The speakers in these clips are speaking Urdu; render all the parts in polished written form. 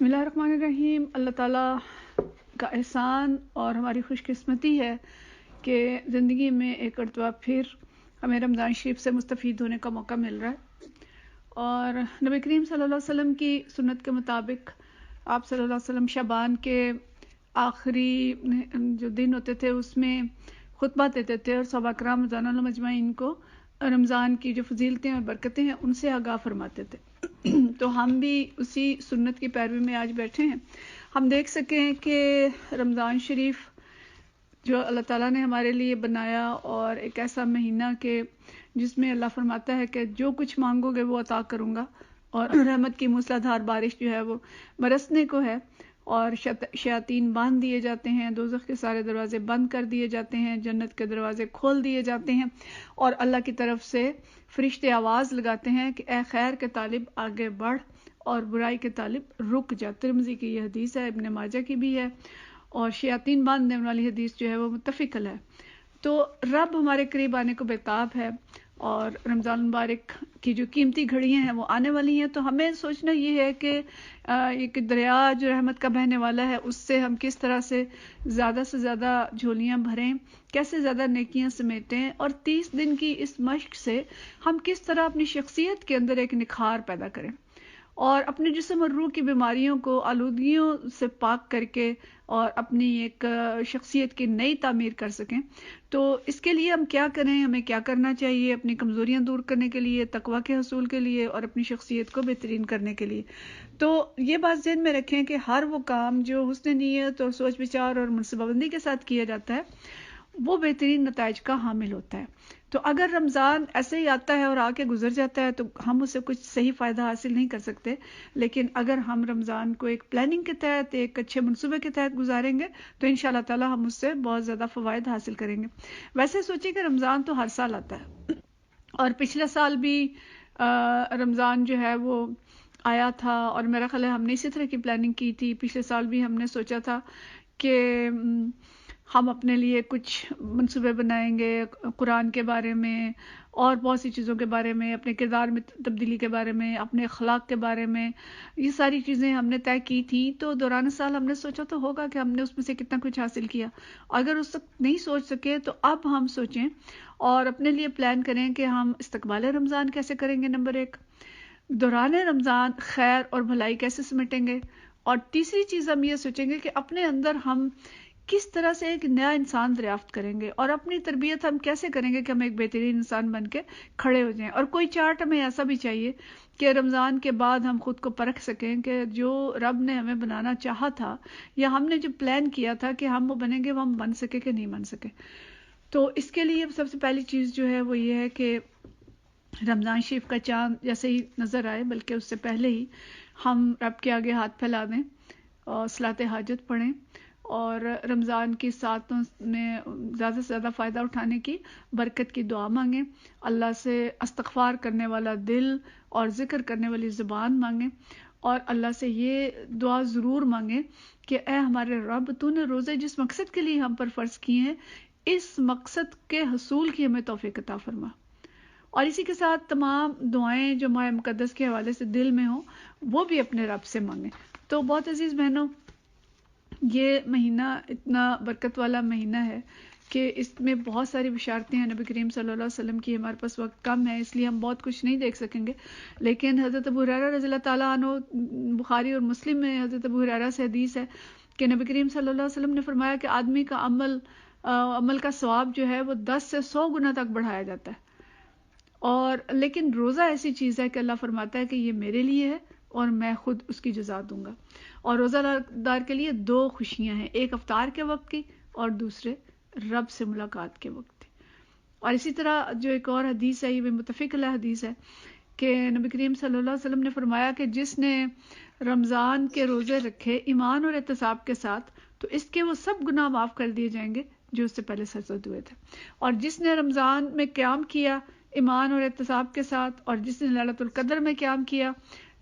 بسم اللہ الرحمن الرحیم۔ اللہ تعالیٰ کا احسان اور ہماری خوش قسمتی ہے کہ زندگی میں ایک مرتبہ پھر ہمیں رمضان شریف سے مستفید ہونے کا موقع مل رہا ہے، اور نبی کریم صلی اللہ علیہ وسلم کی سنت کے مطابق آپ صلی اللہ علیہ وسلم شعبان کے آخری جو دن ہوتے تھے اس میں خطبہ دیتے تھے اور صحابہ کرام رضوان اللہ مجمعین کو رمضان کی جو فضیلتیں اور برکتیں ہیں ان سے آگاہ فرماتے تھے۔ تو ہم بھی اسی سنت کی پیروی میں آج بیٹھے ہیں۔ ہم دیکھ سکیں کہ رمضان شریف جو اللہ تعالیٰ نے ہمارے لیے بنایا اور ایک ایسا مہینہ کہ جس میں اللہ فرماتا ہے کہ جو کچھ مانگو گے وہ عطا کروں گا، اور رحمت کی موسلا دھار بارش جو ہے وہ برسنے کو ہے، اور شیاطین باندھ دیے جاتے ہیں، دوزخ کے سارے دروازے بند کر دیے جاتے ہیں، جنت کے دروازے کھول دیے جاتے ہیں، اور اللہ کی طرف سے فرشتے آواز لگاتے ہیں کہ اے خیر کے طالب آگے بڑھ اور برائی کے طالب رک جا۔ ترمذی کی یہ حدیث ہے، ابن ماجہ کی بھی ہے، اور شیاطین باندھنے والی حدیث جو ہے وہ متفق ہے۔ تو رب ہمارے قریب آنے کو بیتاب ہے، اور رمضان مبارک کی جو قیمتی گھڑیاں ہیں وہ آنے والی ہیں۔ تو ہمیں سوچنا یہ ہے کہ ایک دریا جو رحمت کا بہنے والا ہے اس سے ہم کس طرح سے زیادہ جھولیاں بھریں، کیسے زیادہ نیکیاں سمیٹیں، اور 30 دن کی اس مشق سے ہم کس طرح اپنی شخصیت کے اندر ایک نکھار پیدا کریں اور اپنے جسم اور روح کی بیماریوں کو آلودگیوں سے پاک کر کے اور اپنی ایک شخصیت کی نئی تعمیر کر سکیں۔ تو اس کے لیے ہم کیا کریں، ہمیں کیا کرنا چاہیے اپنی کمزوریاں دور کرنے کے لیے، تقویٰ کے حصول کے لیے، اور اپنی شخصیت کو بہترین کرنے کے لیے۔ تو یہ بات ذہن میں رکھیں کہ ہر وہ کام جو حسن نیت اور سوچ بچار اور منصوبہ بندی کے ساتھ کیا جاتا ہے وہ بہترین نتائج کا حامل ہوتا ہے۔ تو اگر رمضان ایسے ہی آتا ہے اور آ کے گزر جاتا ہے تو ہم اسے کچھ صحیح فائدہ حاصل نہیں کر سکتے، لیکن اگر ہم رمضان کو ایک پلاننگ کے تحت، ایک اچھے منصوبے کے تحت گزاریں گے تو انشاءاللہ تعالی ہم اس سے بہت زیادہ فوائد حاصل کریں گے۔ ویسے سوچیں کہ رمضان تو ہر سال آتا ہے، اور پچھلے سال بھی رمضان جو ہے وہ آیا تھا، اور میرا خیال ہے ہم نے اسی طرح کی پلاننگ کی تھی۔ پچھلے سال بھی ہم نے سوچا تھا کہ ہم اپنے لیے کچھ منصوبے بنائیں گے قرآن کے بارے میں اور بہت سی چیزوں کے بارے میں، اپنے کردار میں تبدیلی کے بارے میں، اپنے اخلاق کے بارے میں، یہ ساری چیزیں ہم نے طے کی تھی۔ تو دوران سال ہم نے سوچا تو ہوگا کہ ہم نے اس میں سے کتنا کچھ حاصل کیا۔ اگر اس وقت نہیں سوچ سکے تو اب ہم سوچیں اور اپنے لیے پلان کریں کہ ہم استقبال رمضان کیسے کریں گے، نمبر 1، دوران رمضان خیر اور بھلائی کیسے سمیٹیں گے، اور تیسری چیز ہم یہ سوچیں گے کہ اپنے اندر ہم کس طرح سے ایک نیا انسان دریافت کریں گے، اور اپنی تربیت ہم کیسے کریں گے کہ ہم ایک بہترین انسان بن کے کھڑے ہو جائیں۔ اور کوئی چارٹ ہمیں ایسا بھی چاہیے کہ رمضان کے بعد ہم خود کو پرکھ سکیں کہ جو رب نے ہمیں بنانا چاہا تھا یا ہم نے جو پلان کیا تھا کہ ہم وہ بنیں گے، وہ ہم بن سکے کہ نہیں بن سکے۔ تو اس کے لیے سب سے پہلی چیز جو ہے وہ یہ ہے کہ رمضان شریف کا چاند جیسے ہی نظر آئے، بلکہ اس سے پہلے ہی ہم رب کے آگے ہاتھ پھیلا دیں اور صلاۃ حاجت پڑھیں، اور رمضان کی ساتوں میں زیادہ سے زیادہ فائدہ اٹھانے کی برکت کی دعا مانگیں، اللہ سے استغفار کرنے والا دل اور ذکر کرنے والی زبان مانگیں، اور اللہ سے یہ دعا ضرور مانگیں کہ اے ہمارے رب، تو نے روزے جس مقصد کے لیے ہم پر فرض کیے ہیں اس مقصد کے حصول کی ہمیں توفیق عطا فرما۔ اور اسی کے ساتھ تمام دعائیں جو ماہ مقدس کے حوالے سے دل میں ہوں وہ بھی اپنے رب سے مانگیں۔ تو بہت عزیز بہنوں، یہ مہینہ اتنا برکت والا مہینہ ہے کہ اس میں بہت ساری بشارتیں ہیں نبی کریم صلی اللہ علیہ وسلم کی۔ ہمارے پاس وقت کم ہے اس لیے ہم بہت کچھ نہیں دیکھ سکیں گے، لیکن حضرت ابو ہریرہ رضی اللہ تعالیٰ عنہ، بخاری اور مسلم میں حضرت ابو ہریرہ سے حدیث ہے کہ نبی کریم صلی اللہ علیہ وسلم نے فرمایا کہ آدمی کا عمل کا ثواب جو ہے وہ 10 سے 100 گنا تک بڑھایا جاتا ہے، اور لیکن روزہ ایسی چیز ہے کہ اللہ فرماتا ہے کہ یہ میرے لیے ہے اور میں خود اس کی جزا دوں گا۔ اور روزہ دار کے لیے 2 خوشیاں ہیں، ایک افطار کے وقت کی اور دوسرے رب سے ملاقات کے وقت کی۔ اور اسی طرح جو ایک اور حدیث ہے، یہ بھی متفق علیہ حدیث ہے کہ نبی کریم صلی اللہ علیہ وسلم نے فرمایا کہ جس نے رمضان کے روزے رکھے ایمان اور احتساب کے ساتھ تو اس کے وہ سب گناہ معاف کر دیے جائیں گے جو اس سے پہلے سرزد ہوئے تھے، اور جس نے رمضان میں قیام کیا ایمان اور احتساب کے ساتھ، اور جس نے لیلۃ القدر میں قیام کیا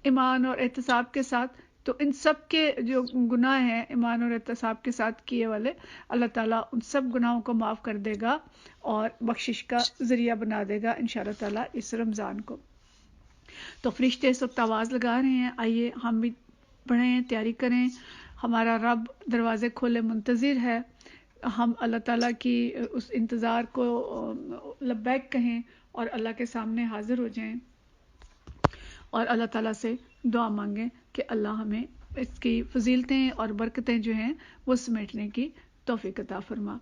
ایمان اور احتساب کے ساتھ، تو ان سب کے جو گناہ ہیں ایمان اور احتساب کے ساتھ کیے والے، اللہ تعالیٰ ان سب گناہوں کو معاف کر دے گا اور بخشش کا ذریعہ بنا دے گا انشاءاللہ تعالیٰ اس رمضان کو۔ تو فرشتے اس وقت آواز لگا رہے ہیں، آئیے ہم بھی پڑھیں، تیاری کریں. ہمارا رب دروازے کھولے منتظر ہے. ہم اللہ تعالیٰ کی اس انتظار کو لبیک کہیں اور اللہ کے سامنے حاضر ہو جائیں اور اللہ تعالیٰ سے دعا مانگیں کہ اللہ ہمیں اس کی فضیلتیں اور برکتیں جو ہیں وہ سمیٹنے کی توفیق عطا فرما.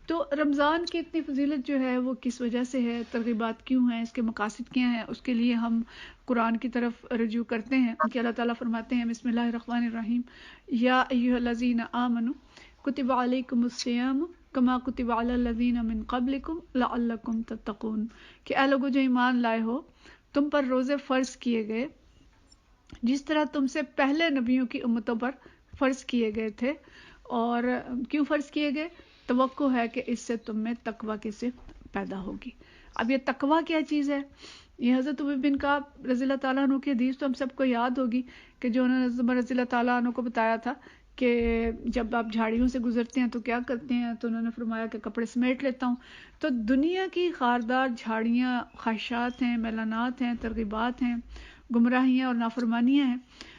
تو رمضان کی اتنی فضیلت جو ہے وہ کس وجہ سے ہے، ترغیبات کیوں ہیں، اس کے مقاصد کیا ہیں، اس کے لیے ہم قرآن کی طرف رجوع کرتے ہیں کہ اللہ تعالیٰ فرماتے ہیں بسم اللہ الرحمن الرحیم یا ایھا الذین آمنوا کتب علیکم الصیام کما کتب علی الذین من قبلکم لعلکم تتقون، کہ اے لوگو جو ایمان لائے ہو تم پر روزے فرض کیے گئے جس طرح تم سے پہلے نبیوں کی امتوں پر فرض کیے گئے تھے. اور کیوں فرض کیے گئے؟ توقع ہے کہ اس سے تم میں تقویٰ کی صفت پیدا ہوگی. اب یہ تقویٰ کیا چیز ہے؟ یہ حضرت ابی بن کعب رضی اللہ تعالیٰ عنہ کی حدیث تو ہم سب کو یاد ہوگی کہ جو انہوں نے حضرت عمر رضی اللہ تعالیٰ عنہ کو بتایا تھا کہ جب آپ جھاڑیوں سے گزرتے ہیں تو کیا کرتے ہیں، تو انہوں نے فرمایا کہ کپڑے سمیٹ لیتا ہوں. تو دنیا کی خاردار جھاڑیاں خواہشات ہیں، میلانات ہیں، ترغیبات ہیں، گمراہیاں اور نافرمانیاں ہیں.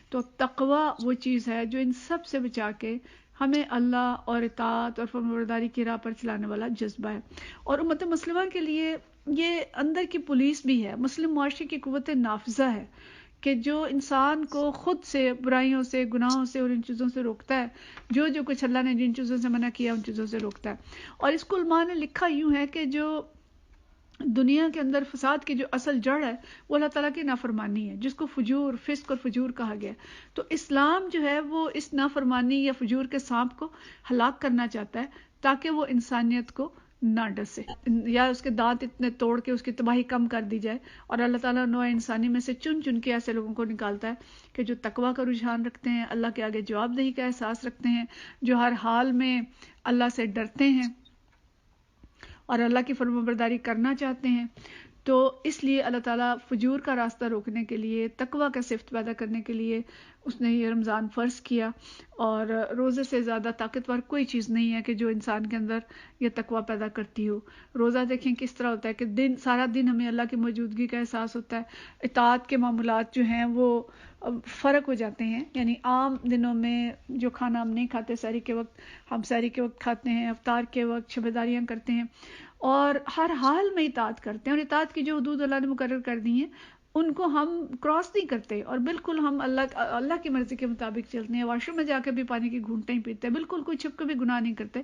تو تقویٰ وہ چیز ہے جو ان سب سے بچا کے ہمیں اللہ اور اطاعت اور فرمانبرداری کی راہ پر چلانے والا جذبہ ہے. اور امت مسلمہ کے لیے یہ اندر کی پولیس بھی ہے، مسلم معاشرے کی قوت نافذہ ہے کہ جو انسان کو خود سے برائیوں سے، گناہوں سے اور ان چیزوں سے روکتا ہے، جو کچھ اللہ نے جن چیزوں سے منع کیا ان چیزوں سے روکتا ہے. اور اس کو علماء نے لکھا یوں ہے کہ جو دنیا کے اندر فساد کی جو اصل جڑ ہے وہ اللہ تعالیٰ کی نافرمانی ہے، جس کو فجور، فسق اور فجور کہا گیا. تو اسلام جو ہے وہ اس نافرمانی یا فجور کے سانپ کو ہلاک کرنا چاہتا ہے تاکہ وہ انسانیت کو نہ ڈسے یا اس کے دانت اتنے توڑ کے اس کی تباہی کم کر دی جائے. اور اللہ تعالیٰ نوع انسانی میں سے چن کے ایسے لوگوں کو نکالتا ہے کہ جو تقویٰ کا رجحان رکھتے ہیں، اللہ کے آگے جواب دہی کا احساس رکھتے ہیں، جو ہر حال میں اللہ سے ڈرتے ہیں اور اللہ کی فرمانبرداری کرنا چاہتے ہیں. تو اس لیے اللہ تعالیٰ فجور کا راستہ روکنے کے لیے، تقویٰ کا صفت پیدا کرنے کے لیے اس نے یہ رمضان فرض کیا. اور روزے سے زیادہ طاقتور کوئی چیز نہیں ہے کہ جو انسان کے اندر یہ تقویٰ پیدا کرتی ہو. روزہ دیکھیں کس طرح ہوتا ہے کہ سارا دن ہمیں اللہ کی موجودگی کا احساس ہوتا ہے. اطاعت کے معاملات جو ہیں وہ فرق ہو جاتے ہیں، یعنی عام دنوں میں جو کھانا ہم نہیں کھاتے سحری کے وقت، ہم سحری کے وقت کھاتے ہیں، افطار کے وقت شبیداریاں کرتے ہیں اور ہر حال میں اطاعت کرتے ہیں. اور اطاعت کی جو حدود اللہ نے مقرر کر دی ہیں ان کو ہم کراس نہیں کرتے اور بالکل ہم اللہ کی مرضی کے مطابق چلتے ہیں. واش روم میں جا کے بھی پانی کی گھونٹیں ہی پیتے ہیں، بالکل کوئی چھپ کے بھی گناہ نہیں کرتے،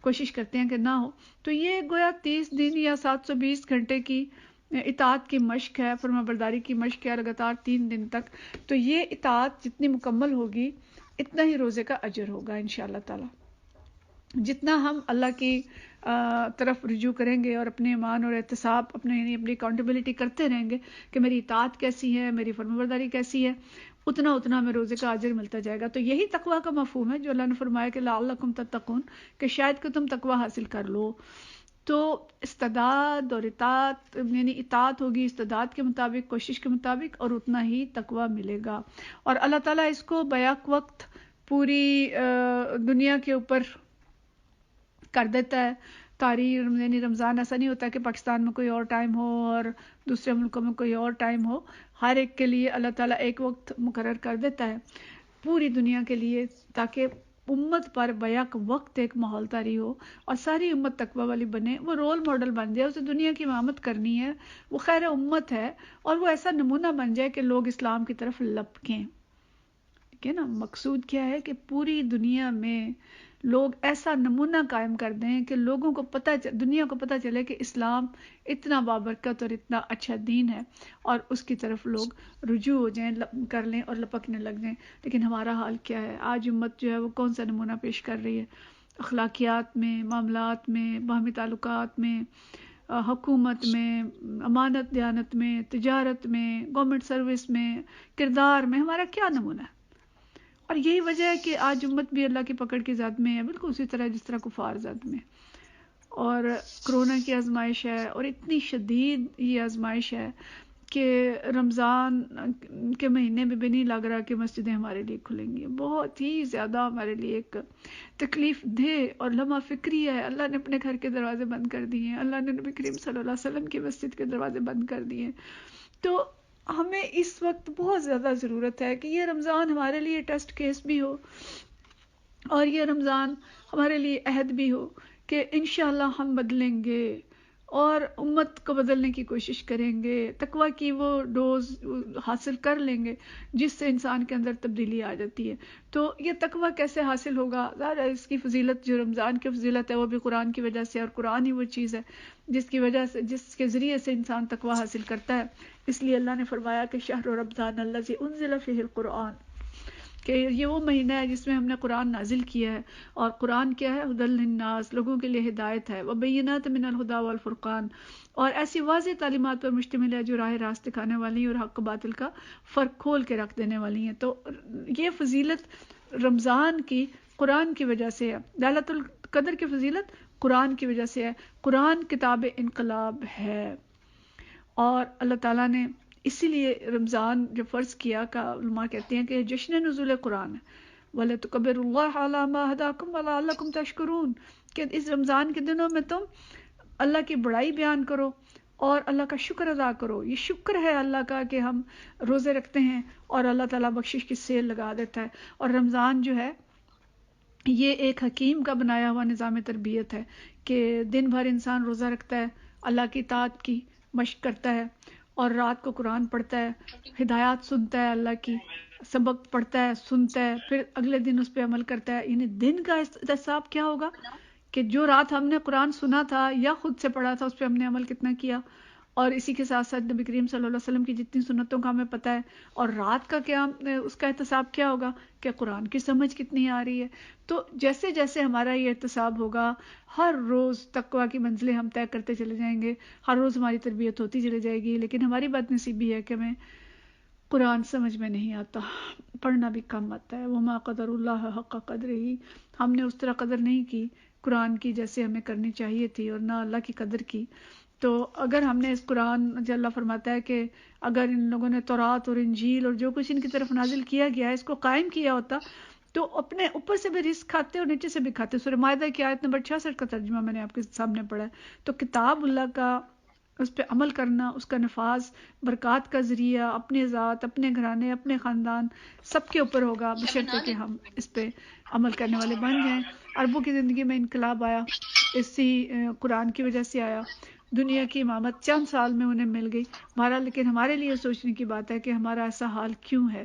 کوشش کرتے ہیں کہ نہ ہو. تو یہ گویا 30 دن یا 720 گھنٹے کی اطاعت کی مشق ہے، فرمانبرداری کی مشق ہے لگاتار 3 دن تک. تو یہ اطاعت جتنی مکمل ہوگی اتنا ہی روزے کا اجر ہوگا انشاءاللہ تعالی. جتنا ہم اللہ کی طرف رجوع کریں گے اور اپنے ایمان اور احتساب اپنی اکاؤنٹیبلٹی کرتے رہیں گے کہ میری اطاعت کیسی ہے، میری فرمانبرداری کیسی ہے، اتنا ہمیں روزے کا اجر ملتا جائے گا. تو یہی تقویٰ کا مفہوم ہے جو اللہ نے فرمایا کہ لعلکم تتقون، کہ شاید کہ تم تقویٰ حاصل کر لو. تو استعداد اور اطاعت، یعنی اطاعت ہوگی استعداد کے مطابق، کوشش کے مطابق، اور اتنا ہی تقویٰ ملے گا. اور اللہ تعالیٰ اس کو بیک وقت پوری دنیا کے اوپر کر دیتا ہے. یعنی رمضان ایسا نہیں ہوتا کہ پاکستان میں کوئی اور ٹائم ہو اور دوسرے ملکوں میں کوئی اور ٹائم ہو. ہر ایک کے لیے اللہ تعالیٰ ایک وقت مقرر کر دیتا ہے پوری دنیا کے لیے، تاکہ امت پر بیک وقت ایک ماحول طاری ہو اور ساری امت تقویٰ والی بنے، وہ رول ماڈل بن جائے. اسے دنیا کی امامت کرنی ہے، وہ خیر امت ہے، اور وہ ایسا نمونہ بن جائے کہ لوگ اسلام کی طرف لپکیں. ٹھیک ہے نا؟ مقصود کیا ہے کہ پوری دنیا میں لوگ ایسا نمونہ قائم کر دیں کہ لوگوں کو دنیا کو پتہ چلے کہ اسلام اتنا بابرکت اور اتنا اچھا دین ہے، اور اس کی طرف لوگ رجوع ہو جائیں، کر لیں اور لپکنے لگ جائیں. لیکن ہمارا حال کیا ہے آج؟ امت جو ہے وہ کون سا نمونہ پیش کر رہی ہے؟ اخلاقیات میں، معاملات میں، باہمی تعلقات میں، حکومت میں، امانت دیانت میں، تجارت میں، گورنمنٹ سروس میں، کردار میں ہمارا کیا نمونہ ہے؟ اور یہی وجہ ہے کہ آج امت بھی اللہ کی پکڑ کی زد میں ہے، بالکل اسی طرح جس طرح کفار زد میں. اور کرونا کی آزمائش ہے، اور اتنی شدید یہ آزمائش ہے کہ رمضان کے مہینے میں بھی نہیں لگ رہا کہ مسجدیں ہمارے لیے کھلیں گی. بہت ہی زیادہ ہمارے لیے ایک تکلیف دہ اور لمحہ فکری ہے. اللہ نے اپنے گھر کے دروازے بند کر دیے ہیں، اللہ نے نبی کریم صلی اللہ علیہ وسلم کی مسجد کے دروازے بند کر دیے ہیں. تو ہمیں اس وقت بہت زیادہ ضرورت ہے کہ یہ رمضان ہمارے لیے ٹیسٹ کیس بھی ہو، اور یہ رمضان ہمارے لیے عہد بھی ہو کہ انشاءاللہ ہم بدلیں گے اور امت کو بدلنے کی کوشش کریں گے، تقویٰ کی وہ ڈوز حاصل کر لیں گے جس سے انسان کے اندر تبدیلی آ جاتی ہے۔ تو یہ تقویٰ کیسے حاصل ہوگا؟ ظاہر ہے اس کی فضیلت، جو رمضان کی فضیلت ہے وہ بھی قرآن کی وجہ سے، اور قرآن ہی وہ چیز ہے جس کی وجہ سے، جس کے ذریعے سے انسان تقویٰ حاصل کرتا ہے۔ اس لیے اللہ نے فرمایا کہ شہر رمضان الذی انزل فیہ القرآن، کہ یہ وہ مہینہ ہے جس میں ہم نے قرآن نازل کیا ہے، اور قرآن کیا ہے؟ ھدی للناس، لوگوں کے لیے ہدایت ہے، وبینات من الہدی والفرقان، اور ایسی واضح تعلیمات پر مشتمل ہے جو راہ راست دکھانے والی ہیں اور حق و باطل کا فرق کھول کے رکھ دینے والی ہیں۔ تو یہ فضیلت رمضان کی قرآن کی وجہ سے ہے، لیلۃ القدر کی فضیلت قرآن کی وجہ سے ہے۔ قرآن کتاب انقلاب ہے، اور اللہ تعالیٰ نے اسی لیے رمضان جو فرض کیا، کا علماء کہتے ہیں کہ جشن نزول قرآن ہے، وَلَتُكَبِّرُوا اللَّهَ عَلَىٰ مَا هَدَاكُمْ وَلَعَلَّكُمْ تَشْكُرُونَ، کہ اس رمضان کے دنوں میں تم اللہ کی بڑائی بیان کرو اور اللہ کا شکر ادا کرو۔ یہ شکر ہے اللہ کا کہ ہم روزے رکھتے ہیں اور اللہ تعالیٰ بخشش کی سیل لگا دیتا ہے۔ اور رمضان جو ہے یہ ایک حکیم کا بنایا ہوا نظام تربیت ہے کہ دن بھر انسان روزہ رکھتا ہے، اللہ کی اطاعت کی مشق کرتا ہے، اور رات کو قرآن پڑھتا ہے، ہدایات سنتا ہے، اللہ کی سبق پڑھتا ہے، سنتا ہے، پھر اگلے دن اس پہ عمل کرتا ہے۔ یعنی دن کا احتساب کیا ہوگا کہ جو رات ہم نے قرآن سنا تھا یا خود سے پڑھا تھا اس پہ ہم نے عمل کتنا کیا، اور اسی کے ساتھ ساتھ نبی کریم صلی اللہ علیہ وسلم کی جتنی سنتوں کا ہمیں پتہ ہے، اور رات کا کیا اس کا احتساب کیا ہوگا کہ قرآن کی سمجھ کتنی آ رہی ہے۔ تو جیسے جیسے ہمارا یہ احتساب ہوگا، ہر روز تقویٰ کی منزلیں ہم طے کرتے چلے جائیں گے، ہر روز ہماری تربیت ہوتی چلی جائے گی۔ لیکن ہماری بد نصیبی ہے کہ ہمیں قرآن سمجھ میں نہیں آتا، پڑھنا بھی کم آتا ہے۔ وما قدر اللہ حق قدرہ، ہم نے اس طرح قدر نہیں کی قرآن کی جیسے ہمیں کرنی چاہیے تھی، اور نہ اللہ کی قدر کی۔ تو اگر ہم نے اس قرآن، جو اللہ فرماتا ہے کہ اگر ان لوگوں نے تورات اور انجیل اور جو کچھ ان کی طرف نازل کیا گیا ہے اس کو قائم کیا ہوتا، تو اپنے اوپر سے بھی رزق کھاتے اور نیچے سے بھی کھاتے۔ سورہ مائدہ کی آیت نمبر 66 کا ترجمہ میں نے آپ کے سامنے پڑھا ہے۔ تو کتاب اللہ کا، اس پہ عمل کرنا، اس کا نفاذ برکات کا ذریعہ اپنے ذات، اپنے گھرانے، اپنے خاندان سب کے اوپر ہوگا، بشرطے کہ ہم اس پہ عمل کرنے والے بن جائیں۔ عربوں کی زندگی میں انقلاب آیا، اسی قرآن کی وجہ سے آیا۔ دنیا کی امامت چند سال میں انہیں مل گئی بہرحال، لیکن ہمارے لیے سوچنے کی بات ہے کہ ہمارا ایسا حال کیوں ہے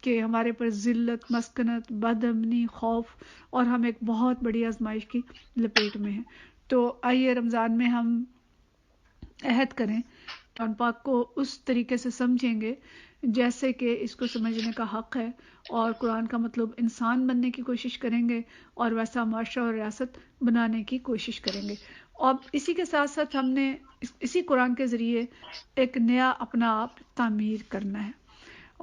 کہ ہمارے پر ذلت، مسکنت، بد امنی، خوف، اور ہم ایک بہت بڑی آزمائش کی لپیٹ میں ہیں۔ تو آئیے رمضان میں ہم عہد کریں، قرآن پاک کو اس طریقے سے سمجھیں گے جیسے کہ اس کو سمجھنے کا حق ہے، اور قرآن کا مطلب انسان بننے کی کوشش کریں گے، اور ویسا معاشرہ اور ریاست بنانے کی کوشش کریں گے۔ اور اسی کے ساتھ ساتھ ہم نے اسی قرآن کے ذریعے ایک نیا اپنا آپ تعمیر کرنا ہے،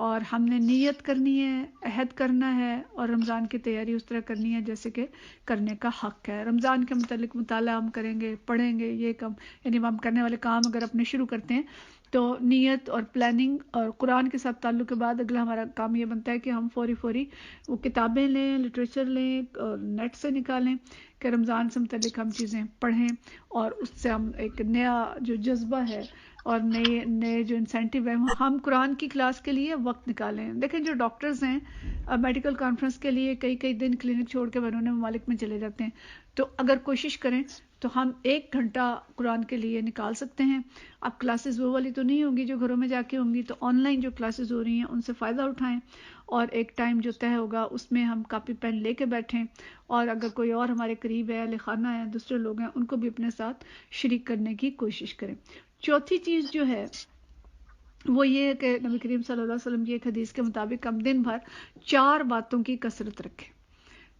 اور ہم نے نیت کرنی ہے، عہد کرنا ہے، اور رمضان کی تیاری اس طرح کرنی ہے جیسے کہ کرنے کا حق ہے۔ رمضان کے متعلق مطالعہ ہم کریں گے، پڑھیں گے، یہ کم یعنی ہم کرنے والے کام اگر اپنے شروع کرتے ہیں تو نیت اور پلاننگ اور قرآن کے ساتھ تعلق کے بعد اگلا ہمارا کام یہ بنتا ہے کہ ہم فوری وہ کتابیں لیں، لٹریچر لیں، اور نیٹ سے نکالیں کہ رمضان سے متعلق ہم چیزیں پڑھیں، اور اس سے ہم ایک نیا جو جذبہ ہے اور نئے جو انسینٹیو ہے، ہم قرآن کی کلاس کے لیے وقت نکالیں۔ دیکھیں جو ڈاکٹرز ہیں میڈیکل کانفرنس کے لیے کئی دن کلینک چھوڑ کے بیرون ممالک میں چلے جاتے ہیں، تو اگر کوشش کریں تو ہم 1 گھنٹہ قرآن کے لیے نکال سکتے ہیں۔ اب کلاسز وہ والی تو نہیں ہوں گی جو گھروں میں جا کے ہوں گی، تو آن لائن جو کلاسز ہو رہی ہیں ان سے فائدہ اٹھائیں، اور ایک ٹائم جو طے ہوگا اس میں ہم کاپی پین لے کے بیٹھیں، اور اگر کوئی اور ہمارے قریب ہے، اہل خانہ ہے، دوسرے لوگ ہیں، ان کو بھی اپنے ساتھ شریک کرنے کی کوشش کریں۔ چوتھی چیز جو ہے وہ یہ ہے کہ نبی کریم صلی اللہ علیہ وسلم کی ایک حدیث کے مطابق ہم دن بھر 4 باتوں کی کثرت رکھیں۔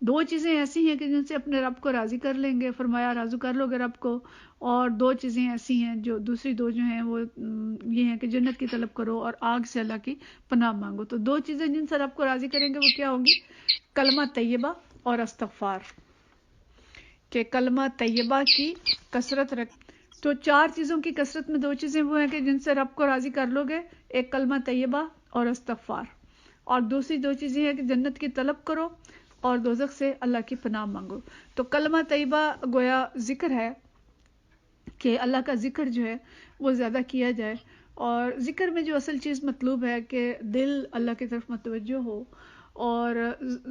2 چیزیں ایسی ہیں کہ جن سے اپنے رب کو راضی کر لیں گے، فرمایا راضی کر لو گے رب کو، اور 2 چیزیں ایسی ہیں جو دوسری 2 جو ہیں وہ یہ ہیں کہ جنت کی طلب کرو اور آگ سے اللہ کی پناہ مانگو۔ تو 2 چیزیں جن سے رب کو راضی کریں گے وہ کیا ہوں گی؟ کلمہ طیبہ اور استغفار، کہ کلمہ طیبہ کی کثرت رکھ۔ تو 4 چیزوں کی کثرت میں 2 چیزیں وہ ہیں کہ جن سے رب کو راضی کر لو گے، ایک کلمہ طیبہ اور استغفار، اور دوسری 2 چیزیں ہیں کہ جنت کی طلب کرو اور دوزخ سے اللہ کی پناہ مانگو۔ تو کلمہ طیبہ گویا ذکر ہے کہ اللہ کا ذکر جو ہے وہ زیادہ کیا جائے، اور ذکر میں جو اصل چیز مطلوب ہے کہ دل اللہ کی طرف متوجہ ہو اور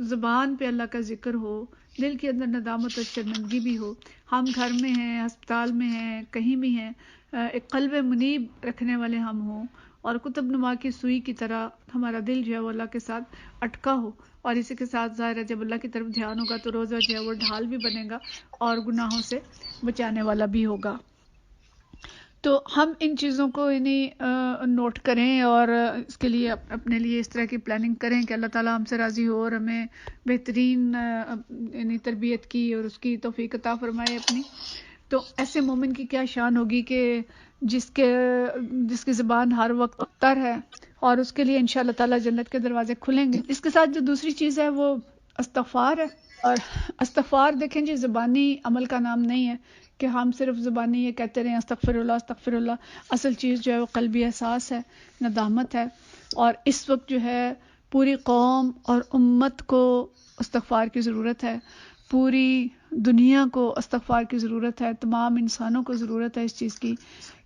زبان پہ اللہ کا ذکر ہو، دل کے اندر ندامت اور شرمندگی بھی ہو. ہم گھر میں ہیں، ہسپتال میں ہیں، کہیں بھی ہیں، ایک قلب منیب رکھنے والے ہم ہوں اور قطب نما کی سوئی کی طرح ہمارا دل جو ہے وہ اللہ کے ساتھ اٹکا ہو. اور اسی کے ساتھ ظاہر ہے جب اللہ کی طرف دھیان ہوگا تو روزہ جو ہے وہ ڈھال بھی بنے گا اور گناہوں سے بچانے والا بھی ہوگا. تو ہم ان چیزوں کو نوٹ کریں اور اس کے لیے اپنے لیے اس طرح کی پلاننگ کریں کہ اللہ تعالیٰ ہم سے راضی ہو اور ہمیں بہترین تربیت کی اور اس کی توفیق عطا فرمائے اپنی. تو ایسے مومن کی کیا شان ہوگی کہ جس کی زبان ہر وقت تر ہے اور اس کے لیے انشاءاللہ تعالیٰ جنت کے دروازے کھلیں گے. اس کے ساتھ جو دوسری چیز ہے وہ استغفار ہے. اور استغفار دیکھیں جی زبانی عمل کا نام نہیں ہے کہ ہم صرف زبانی یہ کہتے رہیں استغفر اللہ استغفر اللہ. اصل چیز جو ہے وہ قلبی احساس ہے، ندامت ہے. اور اس وقت جو ہے پوری قوم اور امت کو استغفار کی ضرورت ہے، پوری دنیا کو استغفار کی ضرورت ہے، تمام انسانوں کو ضرورت ہے اس چیز کی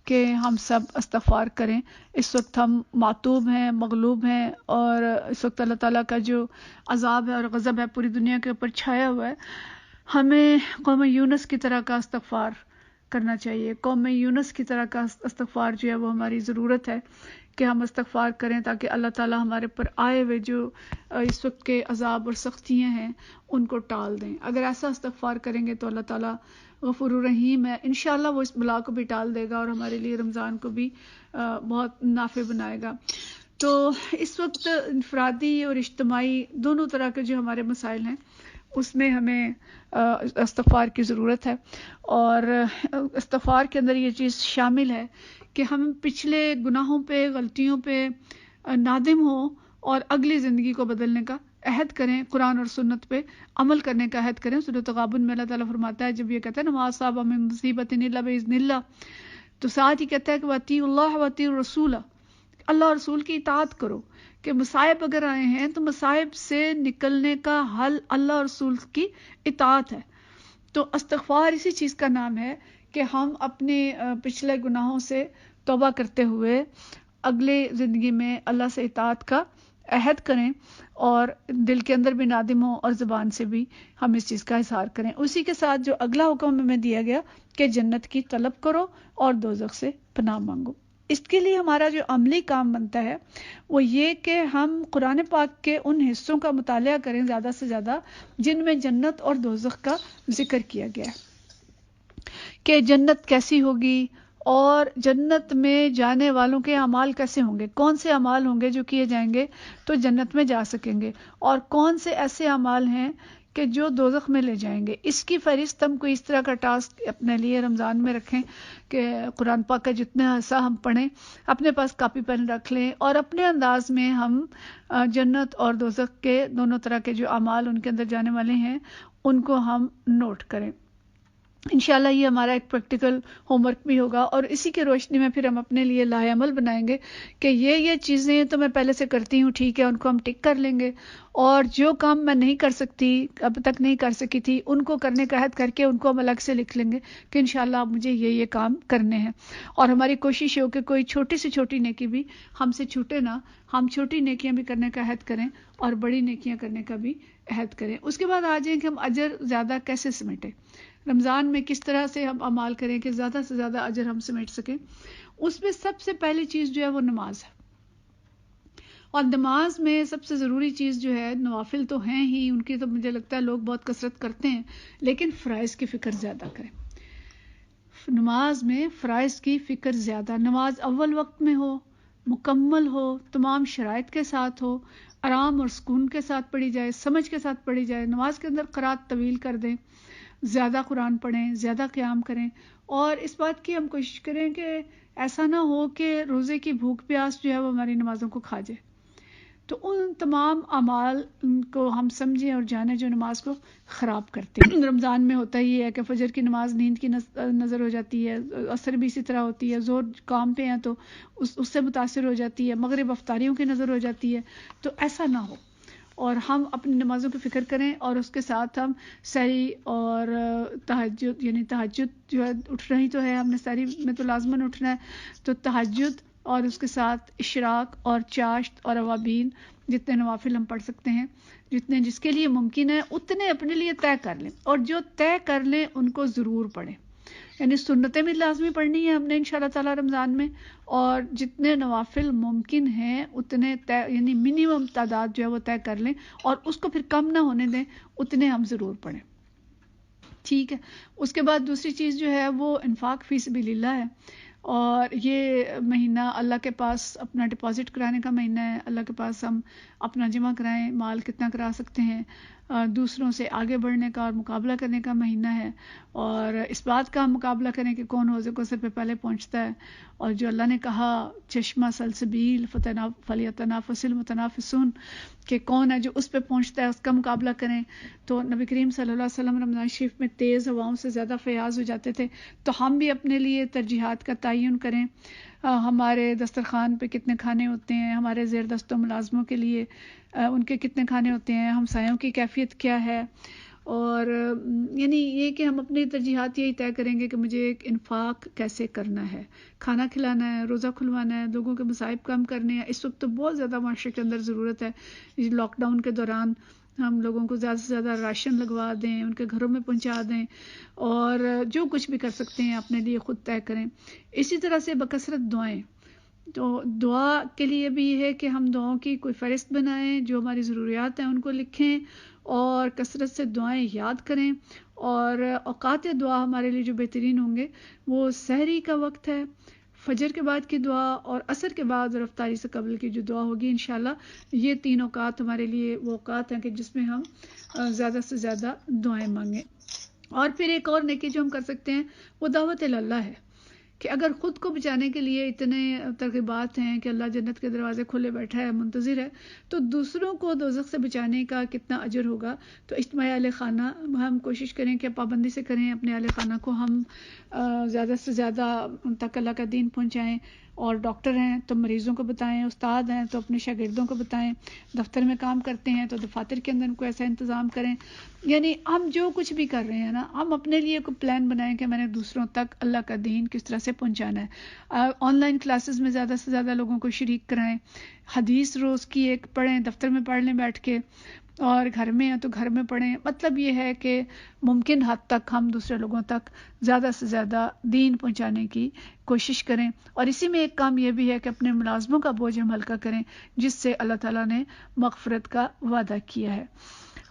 کہ ہم سب استغفار کریں. اس وقت ہم معتوب ہیں، مغلوب ہیں اور اس وقت اللہ تعالیٰ کا جو عذاب ہے اور غضب ہے پوری دنیا کے اوپر چھایا ہوا ہے. ہمیں قوم یونس کی طرح کا استغفار کرنا چاہیے. قوم یونس کی طرح کا استغفار جو ہے وہ ہماری ضرورت ہے کہ ہم استغفار کریں تاکہ اللہ تعالیٰ ہمارے پر آئے ہوئے جو اس وقت کے عذاب اور سختیاں ہیں ان کو ٹال دیں. اگر ایسا استغفار کریں گے تو اللہ تعالیٰ غفور الرحیم ہے، انشاءاللہ وہ اس بلا کو بھی ٹال دے گا اور ہمارے لیے رمضان کو بھی بہت نافع بنائے گا. تو اس وقت انفرادی اور اجتماعی دونوں طرح کے جو ہمارے مسائل ہیں اس میں ہمیں استغفار کی ضرورت ہے. اور استغفار کے اندر یہ چیز شامل ہے کہ ہم پچھلے گناہوں پہ، غلطیوں پہ نادم ہوں اور اگلی زندگی کو بدلنے کا عہد کریں، قرآن اور سنت پہ عمل کرنے کا عہد کریں. سورۃ تغابن میں اللہ تعالیٰ فرماتا ہے جب یہ کہتا ہے نا ما اصاب من مصیبۃ الا باذن اللہ، تو ساتھ ہی کہتا ہے کہ واطیعوا اللہ واطیعوا الرسول، اللہ اور رسول کی اطاعت کرو. کہ مصائب اگر آئے ہیں تو مصائب سے نکلنے کا حل اللہ اور رسول کی اطاعت ہے. تو استغفار اسی چیز کا نام ہے کہ ہم اپنے پچھلے گناہوں سے توبہ کرتے ہوئے اگلے زندگی میں اللہ سے اطاعت کا عہد کریں اور دل کے اندر بھی نادم ہوں اور زبان سے بھی ہم اس چیز کا اظہار کریں. اسی کے ساتھ جو اگلا حکم ہمیں دیا گیا کہ جنت کی طلب کرو اور دوزخ سے پناہ مانگو. اس کے لیے ہمارا جو عملی کام بنتا ہے وہ یہ کہ ہم قرآن پاک کے ان حصوں کا مطالعہ کریں زیادہ سے زیادہ جن میں جنت اور دوزخ کا ذکر کیا گیا ہے کہ جنت کیسی ہوگی اور جنت میں جانے والوں کے اعمال کیسے ہوں گے، کون سے اعمال ہوں گے جو کیے جائیں گے تو جنت میں جا سکیں گے اور کون سے ایسے اعمال ہیں کہ جو دوزخ میں لے جائیں گے. اس کی فہرست ہم کوئی اس طرح کا ٹاسک اپنے لیے رمضان میں رکھیں کہ قرآن پاک کا جتنا حصہ ہم پڑھیں اپنے پاس کاپی پین رکھ لیں اور اپنے انداز میں ہم جنت اور دوزخ کے دونوں طرح کے جو اعمال ان کے اندر جانے والے ہیں ان کو ہم نوٹ کریں. انشاءاللہ یہ ہمارا ایک پریکٹیکل ہوم ورک بھی ہوگا اور اسی کے روشنی میں پھر ہم اپنے لیے لاہ عمل بنائیں گے کہ یہ چیزیں تو میں پہلے سے کرتی ہوں، ٹھیک ہے، ان کو ہم ٹک کر لیں گے. اور جو کام میں نہیں کر سکتی، اب تک نہیں کر سکی تھی، ان کو کرنے کا عہد کر کے ان کو ہم الگ سے لکھ لیں گے کہ انشاءاللہ اب مجھے یہ کام کرنے ہیں. اور ہماری کوشش ہو کہ کوئی چھوٹی سے چھوٹی نیکی بھی ہم سے چھوٹے نہ، ہم چھوٹی نیکیاں بھی کرنے کا عہد کریں اور بڑی نیکیاں کرنے کا بھی عہد کریں. اس کے بعد آ جائیں کہ ہم اجر زیادہ کیسے سمیٹیں، رمضان میں کس طرح سے ہم اعمال کریں کہ زیادہ سے زیادہ اجر ہم سمیٹ سکیں. اس میں سب سے پہلی چیز جو ہے وہ نماز ہے. اور نماز میں سب سے ضروری چیز جو ہے، نوافل تو ہیں ہی، ان کی تو مجھے لگتا ہے لوگ بہت کثرت کرتے ہیں، لیکن فرائض کی فکر زیادہ کریں. نماز میں فرائض کی فکر زیادہ، نماز اول وقت میں ہو، مکمل ہو، تمام شرائط کے ساتھ ہو، آرام اور سکون کے ساتھ پڑھی جائے، سمجھ کے ساتھ پڑھی جائے. نماز کے اندر قرات طویل کر دیں، زیادہ قرآن پڑھیں، زیادہ قیام کریں اور اس بات کی ہم کوشش کریں کہ ایسا نہ ہو کہ روزے کی بھوک پیاس جو ہے وہ ہماری نمازوں کو کھا جائے. تو ان تمام اعمال کو ہم سمجھیں اور جانیں جو نماز کو خراب کرتے ہیں. رمضان میں ہوتا ہی ہے کہ فجر کی نماز نیند کی نظر ہو جاتی ہے، عصر بھی اسی طرح ہوتی ہے، ظہر کام پہ ہیں تو اس سے متاثر ہو جاتی ہے، مغرب افطاریوں کی نظر ہو جاتی ہے. تو ایسا نہ ہو اور ہم اپنی نمازوں کی فکر کریں اور اس کے ساتھ ہم سحری اور تہجد، یعنی تہجد جو ہے اٹھنا ہی تو ہے، ہم نے سحری میں تو لازماً اٹھنا ہے، تو تہجد اور اس کے ساتھ اشراق اور چاشت اور اوابین، جتنے نوافل ہم پڑھ سکتے ہیں، جتنے جس کے لیے ممکن ہے اتنے اپنے لیے طے کر لیں، اور جو طے کر لیں ان کو ضرور پڑھیں. یعنی سنتیں بھی لازمی پڑھنی ہے ہم نے انشاءاللہ تعالی رمضان میں، اور جتنے نوافل ممکن ہیں اتنے طے، یعنی منیمم تعداد جو ہے وہ طے کر لیں، اور اس کو پھر کم نہ ہونے دیں، اتنے ہم ضرور پڑھیں. ٹھیک ہے. اس کے بعد دوسری چیز جو ہے وہ انفاق فی سبیل اللہ ہے، اور یہ مہینہ اللہ کے پاس اپنا ڈپازٹ کرانے کا مہینہ ہے. اللہ کے پاس ہم اپنا جمع کرائیں، مال کتنا کرا سکتے ہیں، دوسروں سے آگے بڑھنے کا اور مقابلہ کرنے کا مہینہ ہے، اور اس بات کا ہم مقابلہ کریں کہ کون حوض کوثر پہ پہلے پہنچتا ہے. اور جو اللہ نے کہا چشمہ سلسبیل فلیتنافس المتنافسون، کہ کون ہے جو اس پہ پہنچتا ہے، اس کا مقابلہ کریں. تو نبی کریم صلی اللہ علیہ وسلم رمضان شریف میں تیز ہواؤں سے زیادہ فیاض ہو جاتے تھے، تو ہم بھی اپنے لیے ترجیحات کا تعین کریں. ہمارے دسترخوان پہ کتنے کھانے ہوتے ہیں، ہمارے زیر دست و ملازموں کے لیے ان کے کتنے کھانے ہوتے ہیں، ہمسایوں کی کیفیت کیا ہے، اور یعنی یہ کہ ہم اپنی ترجیحات یہی طے کریں گے کہ مجھے ایک انفاق کیسے کرنا ہے، کھانا کھلانا ہے، روزہ کھلوانا ہے، لوگوں کے مصائب کم کرنے ہیں. اس وقت تو بہت زیادہ معاشرے کے اندر ضرورت ہے. لاک ڈاؤن کے دوران ہم لوگوں کو زیادہ سے زیادہ راشن لگوا دیں، ان کے گھروں میں پہنچا دیں، اور جو کچھ بھی کر سکتے ہیں اپنے لیے خود طے کریں. اسی طرح سے بکثرت دعائیں. تو دعا کے لیے بھی یہ ہے کہ ہم دعاؤں کی کوئی فہرست بنائیں، جو ہماری ضروریات ہیں ان کو لکھیں، اور کثرت سے دعائیں یاد کریں. اور اوقات دعا ہمارے لیے جو بہترین ہوں گے وہ سحری کا وقت ہے، فجر کے بعد کی دعا، اور عصر کے بعد اور افطاری سے قبل کی جو دعا ہوگی انشاءاللہ. یہ تین اوقات ہمارے لیے وہ اوقات ہیں کہ جس میں ہم زیادہ سے زیادہ دعائیں مانگیں. اور پھر ایک اور نیکی جو ہم کر سکتے ہیں وہ دعوت اللہ ہے، کہ اگر خود کو بچانے کے لیے اتنے ترغیبات ہیں کہ اللہ جنت کے دروازے کھلے بیٹھا ہے، منتظر ہے، تو دوسروں کو دوزخ سے بچانے کا کتنا اجر ہوگا. تو اجتماع اہل خانہ ہم کوشش کریں کہ پابندی سے کریں، اپنے اہل خانہ کو ہم زیادہ سے زیادہ ان تک اللہ کا دین پہنچائیں. اور ڈاکٹر ہیں تو مریضوں کو بتائیں، استاد ہیں تو اپنے شاگردوں کو بتائیں، دفتر میں کام کرتے ہیں تو دفاتر کے اندر ان کو ایسا انتظام کریں. یعنی ہم جو کچھ بھی کر رہے ہیں نا، ہم اپنے لیے کوئی پلان بنائیں کہ میں نے دوسروں تک اللہ کا دین کس طرح سے پہنچانا ہے. آن لائن کلاسز میں زیادہ سے زیادہ لوگوں کو شریک کرائیں، حدیث روز کی ایک پڑھیں، دفتر میں پڑھ لیں بیٹھ کے، اور گھر میں ہیں تو گھر میں پڑھیں. مطلب یہ ہے کہ ممکن حد تک ہم دوسرے لوگوں تک زیادہ سے زیادہ دین پہنچانے کی کوشش کریں. اور اسی میں ایک کام یہ بھی ہے کہ اپنے ملازموں کا بوجھ ہم ہلکا کریں، جس سے اللہ تعالیٰ نے مغفرت کا وعدہ کیا ہے.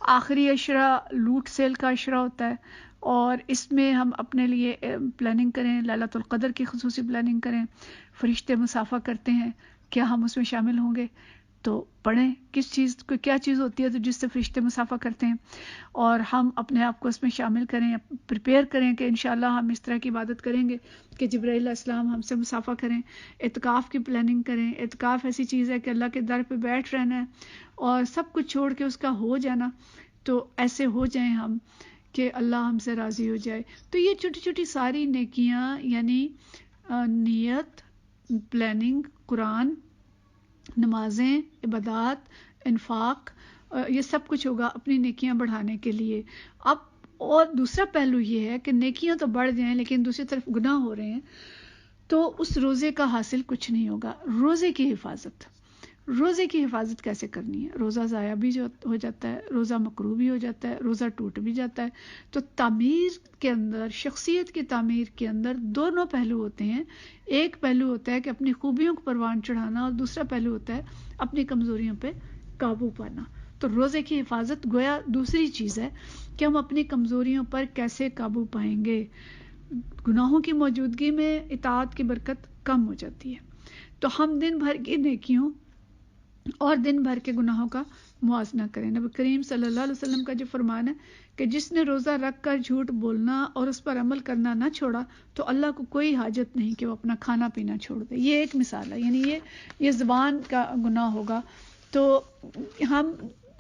آخری عشرہ لوٹ سیل کا عشرہ ہوتا ہے، اور اس میں ہم اپنے لیے پلاننگ کریں، لیلۃ القدر کی خصوصی پلاننگ کریں. فرشتے مسافہ کرتے ہیں، کیا ہم اس میں شامل ہوں گے؟ تو پڑھیں کس چیز کو، کیا چیز ہوتی ہے تو جس سے فرشتے مسافہ کرتے ہیں، اور ہم اپنے آپ کو اس میں شامل کریں، پریپیئر کریں کہ انشاءاللہ ہم اس طرح کی عبادت کریں گے کہ جبرائیل علیہ السلام ہم سے مسافہ کریں. اعتکاف کی پلاننگ کریں. اعتکاف ایسی چیز ہے کہ اللہ کے در پہ بیٹھ رہنا ہے اور سب کچھ چھوڑ کے اس کا ہو جانا. تو ایسے ہو جائیں ہم کہ اللہ ہم سے راضی ہو جائے. تو یہ چھوٹی چھوٹی ساری نیکیاں، یعنی نیت، پلاننگ، قرآن، نمازیں، عبادات، انفاق، یہ سب کچھ ہوگا اپنی نیکیاں بڑھانے کے لیے. اب اور دوسرا پہلو یہ ہے کہ نیکیاں تو بڑھ جائیں لیکن دوسری طرف گناہ ہو رہے ہیں، تو اس روزے کا حاصل کچھ نہیں ہوگا. روزے کی حفاظت، روزے کی حفاظت کیسے کرنی ہے؟ روزہ ضائع بھی ہو جاتا ہے، روزہ مکروہ بھی ہو جاتا ہے، روزہ ٹوٹ بھی جاتا ہے. تو تعمیر کے اندر، شخصیت کی تعمیر کے اندر دونوں پہلو ہوتے ہیں. ایک پہلو ہوتا ہے کہ اپنی خوبیوں کو پروان چڑھانا، اور دوسرا پہلو ہوتا ہے اپنی کمزوریوں پہ قابو پانا. تو روزے کی حفاظت گویا دوسری چیز ہے کہ ہم اپنی کمزوریوں پر کیسے قابو پائیں گے. گناہوں کی موجودگی میں اطاعت کی برکت کم ہو جاتی ہے. تو ہم دن بھر کی نیکیوں اور دن بھر کے گناہوں کا موازنہ کریں. نبی کریم صلی اللہ علیہ وسلم کا جو فرمان ہے کہ جس نے روزہ رکھ کر جھوٹ بولنا اور اس پر عمل کرنا نہ چھوڑا تو اللہ کو کوئی حاجت نہیں کہ وہ اپنا کھانا پینا چھوڑ دے. یہ ایک مثال ہے، یعنی یہ زبان کا گناہ ہوگا. تو ہم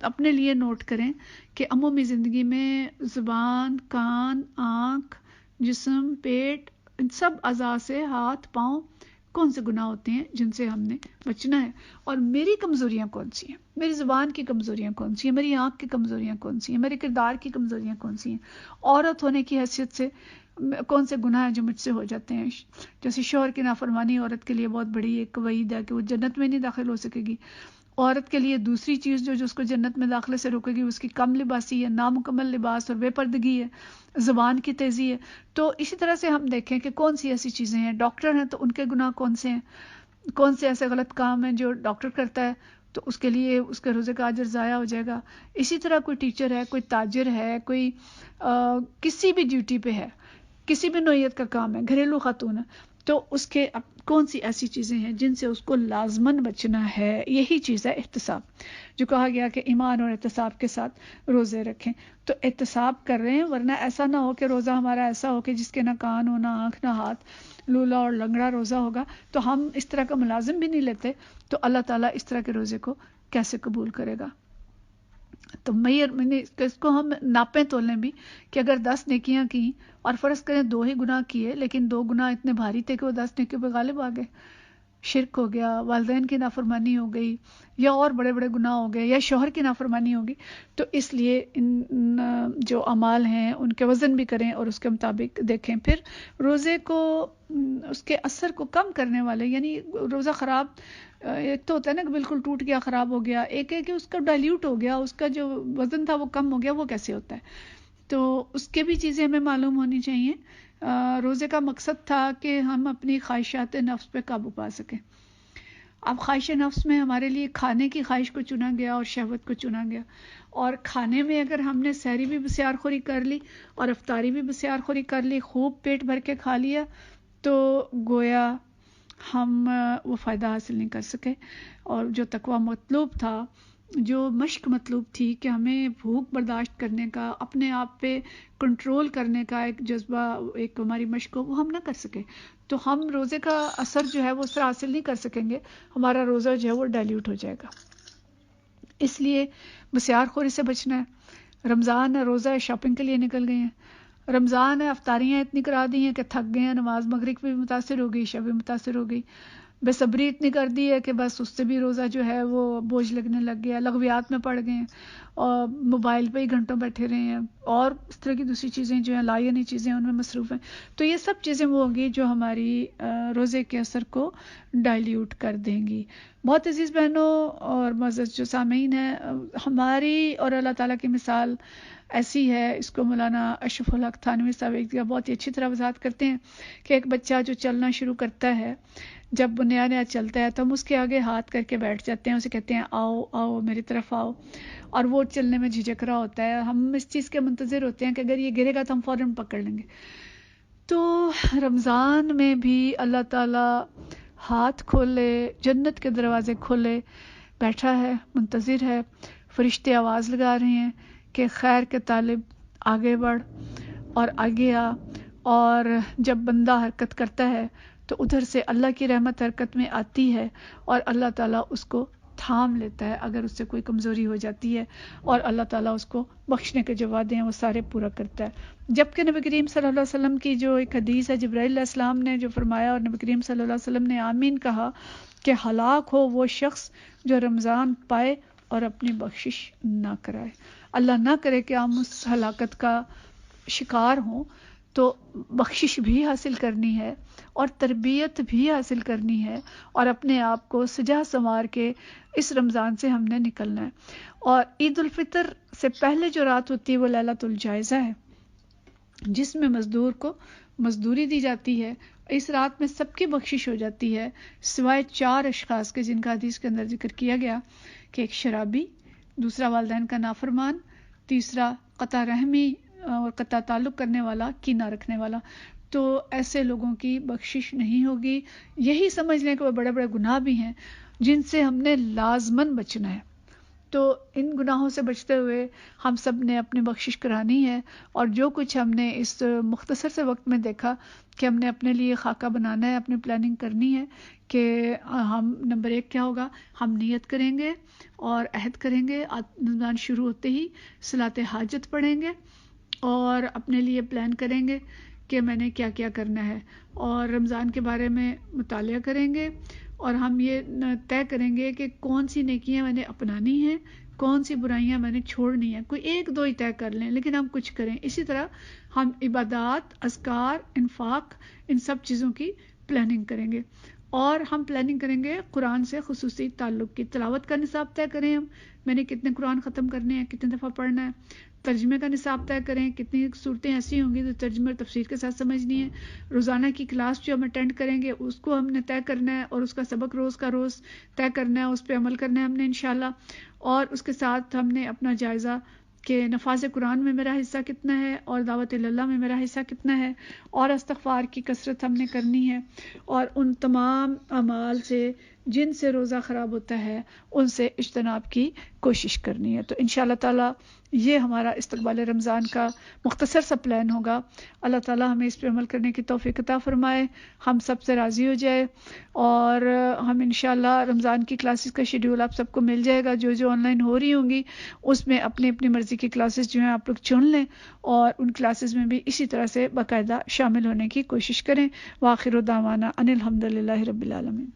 اپنے لیے نوٹ کریں کہ عمومی زندگی میں زبان، کان، آنکھ، جسم، پیٹ، ان سب اعضاء سے، ہاتھ، پاؤں، کون سے گناہ ہوتے ہیں جن سے ہم نے بچنا ہے، اور میری کمزوریاں کون سی ہیں، میری زبان کی کمزوریاں کون سی ہیں، میری آنکھ کی کمزوریاں کون سی ہیں، میرے کردار کی کمزوریاں کون سی ہیں. عورت ہونے کی حیثیت سے کون سے گناہ ہیں جو مجھ سے ہو جاتے ہیں. جیسے شوہر کی نافرمانی عورت کے لیے بہت بڑی ایک وعید ہے کہ وہ جنت میں نہیں داخل ہو سکے گی. عورت کے لیے دوسری چیز جو اس کو جنت میں داخلے سے روکے گی اس کی کم لباسی ہے، نامکمل لباس اور بے پردگی ہے، زبان کی تیزی ہے. تو اسی طرح سے ہم دیکھیں کہ کون سی ایسی چیزیں ہیں. ڈاکٹر ہیں تو ان کے گناہ کون سے ہیں، کون سے ایسے غلط کام ہیں جو ڈاکٹر کرتا ہے تو اس کے لیے اس کے روزے کا اجر ضائع ہو جائے گا. اسی طرح کوئی ٹیچر ہے، کوئی تاجر ہے، کوئی کسی بھی ڈیوٹی پہ ہے، کسی بھی نوعیت کا کام ہے، گھریلو خاتون ہے، تو اس کے کون سی ایسی چیزیں ہیں جن سے اس کو لازماً بچنا ہے. یہی چیز ہے احتساب، جو کہا گیا کہ ایمان اور احتساب کے ساتھ روزے رکھیں. تو احتساب کر رہے ہیں، ورنہ ایسا نہ ہو کہ روزہ ہمارا ایسا ہو کہ جس کے نہ کان ہو، نہ آنکھ، نہ ہاتھ، لولا اور لنگڑا روزہ ہوگا تو ہم اس طرح کا ملازم بھی نہیں لیتے. تو اللہ تعالیٰ اس طرح کے روزے کو کیسے قبول کرے گا؟ تو اس کو ہم ناپیں تولیں بھی کہ اگر 10 نیکیاں کی اور فرض کریں 2 ہی گناہ کیے، لیکن 2 گناہ اتنے بھاری تھے کہ وہ 10 نیکیوں پہ غالب آ گئے. شرک ہو گیا، والدین کی نافرمانی ہو گئی، یا اور بڑے بڑے گناہ ہو گئے، یا شوہر کی نافرمانی ہوگی. تو اس لیے ان جو اعمال ہیں ان کے وزن بھی کریں اور اس کے مطابق دیکھیں. پھر روزے کو اس کے اثر کو کم کرنے والے، یعنی روزہ خراب ایک تو ہوتا ہے نا کہ بالکل ٹوٹ گیا، خراب ہو گیا، ایک ہے کہ اس کا ڈائلیوٹ ہو گیا، اس کا جو وزن تھا وہ کم ہو گیا. وہ کیسے ہوتا ہے؟ تو اس کے بھی چیزیں ہمیں معلوم ہونی چاہیے. روزے کا مقصد تھا کہ ہم اپنی خواہشات نفس پہ قابو پا سکیں. اب خواہش نفس میں ہمارے لیے کھانے کی خواہش کو چنا گیا اور شہوت کو چنا گیا. اور کھانے میں اگر ہم نے سحری بھی بسیار خوری کر لی اور افطاری بھی بسیار خوری کر لی، خوب پیٹ بھر کے کھا لیا، تو گویا ہم وہ فائدہ حاصل نہیں کر سکے. اور جو تقویٰ مطلوب تھا، جو مشق مطلوب تھی کہ ہمیں بھوک برداشت کرنے کا، اپنے آپ پہ کنٹرول کرنے کا ایک جذبہ، ایک ہماری مشق ہو، وہ ہم نہ کر سکے. تو ہم روزے کا اثر جو ہے وہ اس طرح حاصل نہیں کر سکیں گے. ہمارا روزہ جو ہے وہ ڈائلیوٹ ہو جائے گا. اس لیے بسیار خوری سے بچنا ہے. رمضان ہے، روزہ ہے، شاپنگ کے لیے نکل گئے ہیں. رمضان ہے، افطاریاں اتنی کرا دی ہیں کہ تھک گئے ہیں، نماز مغرب بھی متاثر ہو گئی، عشاء بھی متاثر ہو گئی. بے صبری اتنی کر دی ہے کہ بس اس سے بھی روزہ جو ہے وہ بوجھ لگنے لگ گیا. لغویات میں پڑ گئے ہیں اور موبائل پہ ہی گھنٹوں بیٹھے رہے ہیں، اور اس طرح کی دوسری چیزیں جو ہیں لائنی چیزیں ان میں مصروف ہیں. تو یہ سب چیزیں وہ ہوں گی جو ہماری روزے کے اثر کو ڈائلیوٹ کر دیں گی. بہت عزیز بہنوں اور معزز جو سامعین ہیں، ہماری اور اللہ تعالیٰ کی مثال ایسی ہے. اس کو مولانا اشرف الحق تھانوی صاحب ایک جگہ بہت ہی اچھی طرح وضاحت کرتے ہیں کہ ایک بچہ جو چلنا شروع کرتا ہے، جب وہ نیا نیا چلتا ہے تو ہم اس کے آگے ہاتھ کر کے بیٹھ جاتے ہیں، اسے کہتے ہیں آؤ آؤ میری طرف آؤ، اور وہ چلنے میں جھجک رہا ہوتا ہے. ہم اس چیز کے منتظر ہوتے ہیں کہ اگر یہ گرے گا تو ہم فوراً پکڑ لیں گے. تو رمضان میں بھی اللہ تعالیٰ ہاتھ کھولے، جنت کے دروازے کھولے بیٹھا ہے، منتظر ہے. فرشتے آواز لگا رہے ہیں کہ خیر کے طالب آگے بڑھ اور آگے آ. اور جب بندہ حرکت کرتا ہے تو ادھر سے اللہ کی رحمت حرکت میں آتی ہے اور اللہ تعالیٰ اس کو تھام لیتا ہے اگر اس سے کوئی کمزوری ہو جاتی ہے، اور اللہ تعالیٰ اس کو بخشنے کے جو وعدے ہیں وہ سارے پورا کرتا ہے. جبکہ نبی کریم صلی اللہ علیہ وسلم کی جو ایک حدیث ہے، جبرائیل علیہ السلام نے جو فرمایا اور نبی کریم صلی اللہ علیہ وسلم نے آمین کہا کہ ہلاک ہو وہ شخص جو رمضان پائے اور اپنی بخشش نہ کرائے. اللہ نہ کرے کہ ہم اس ہلاکت کا شکار ہوں. تو بخشش بھی حاصل کرنی ہے اور تربیت بھی حاصل کرنی ہے، اور اپنے آپ کو سجا سنوار کے اس رمضان سے ہم نے نکلنا ہے. اور عید الفطر سے پہلے جو رات ہوتی ہے وہ لیلۃ الجائزہ ہے، جس میں مزدور کو مزدوری دی جاتی ہے. اس رات میں سب کی بخشش ہو جاتی ہے سوائے 4 اشخاص کے، جن کا حدیث کے اندر ذکر کیا گیا کہ ایک شرابی، دوسرا والدین کا نافرمان، تیسرا قطع رحمی اور قطع تعلق کرنے والا، کینہ رکھنے والا. تو ایسے لوگوں کی بخشش نہیں ہوگی. یہی سمجھ لیں کہ وہ بڑے بڑے گناہ بھی ہیں جن سے ہم نے لازماً بچنا ہے. تو ان گناہوں سے بچتے ہوئے ہم سب نے اپنی بخشش کرانی ہے. اور جو کچھ ہم نے اس مختصر سے وقت میں دیکھا کہ ہم نے اپنے لیے خاکہ بنانا ہے، اپنی پلاننگ کرنی ہے کہ ہم نمبر 1 کیا ہوگا، ہم نیت کریں گے اور عہد کریں گے. رمضان شروع ہوتے ہی صلاۃ حاجت پڑھیں گے اور اپنے لیے پلان کریں گے کہ میں نے کیا کیا کرنا ہے، اور رمضان کے بارے میں مطالعہ کریں گے، اور ہم یہ طے کریں گے کہ کون سی نیکیاں میں نے اپنانی ہیں، کون سی برائیاں میں نے چھوڑنی ہیں. کوئی ایک دو ہی طے کر لیں لیکن ہم کچھ کریں. اسی طرح ہم عبادات، اذکار، انفاق، ان سب چیزوں کی پلاننگ کریں گے. اور ہم پلاننگ کریں گے قرآن سے خصوصی تعلق کی. تلاوت کا نصاب طے کریں، میں نے کتنے قرآن ختم کرنے ہیں، کتنے دفعہ پڑھنا ہے. ترجمے کا نصاب طے کریں، کتنی صورتیں ایسی ہوں گی جو ترجمے اور تفسیر کے ساتھ سمجھنی ہے. روزانہ کی کلاس جو ہم اٹینڈ کریں گے اس کو ہم نے طے کرنا ہے، اور اس کا سبق روز کا روز طے کرنا ہے، اس پہ عمل کرنا ہے ہم نے انشاءاللہ. اور اس کے ساتھ ہم نے اپنا جائزہ کہ نفاذ قرآن میں میرا حصہ کتنا ہے، اور دعوت اللہ میں میرا حصہ کتنا ہے، اور استغفار کی کثرت ہم نے کرنی ہے. اور ان تمام اعمال سے جن سے روزہ خراب ہوتا ہے ان سے اجتناب کی کوشش کرنی ہے. تو انشاءاللہ تعالی یہ ہمارا استقبال رمضان کا مختصر سا پلان ہوگا. اللہ تعالی ہمیں اس پہ عمل کرنے کی توفیق عطا فرمائے، ہم سب سے راضی ہو جائے. اور ہم انشاءاللہ رمضان کی کلاسز کا شیڈیول آپ سب کو مل جائے گا، جو آن لائن ہو رہی ہوں گی اس میں اپنی اپنی مرضی کی کلاسز جو ہیں آپ لوگ چن لیں، اور ان کلاسز میں بھی اسی طرح سے باقاعدہ شامل ہونے کی کوشش کریں. وآخر دعوانا ان الحمدللہ رب العالمین.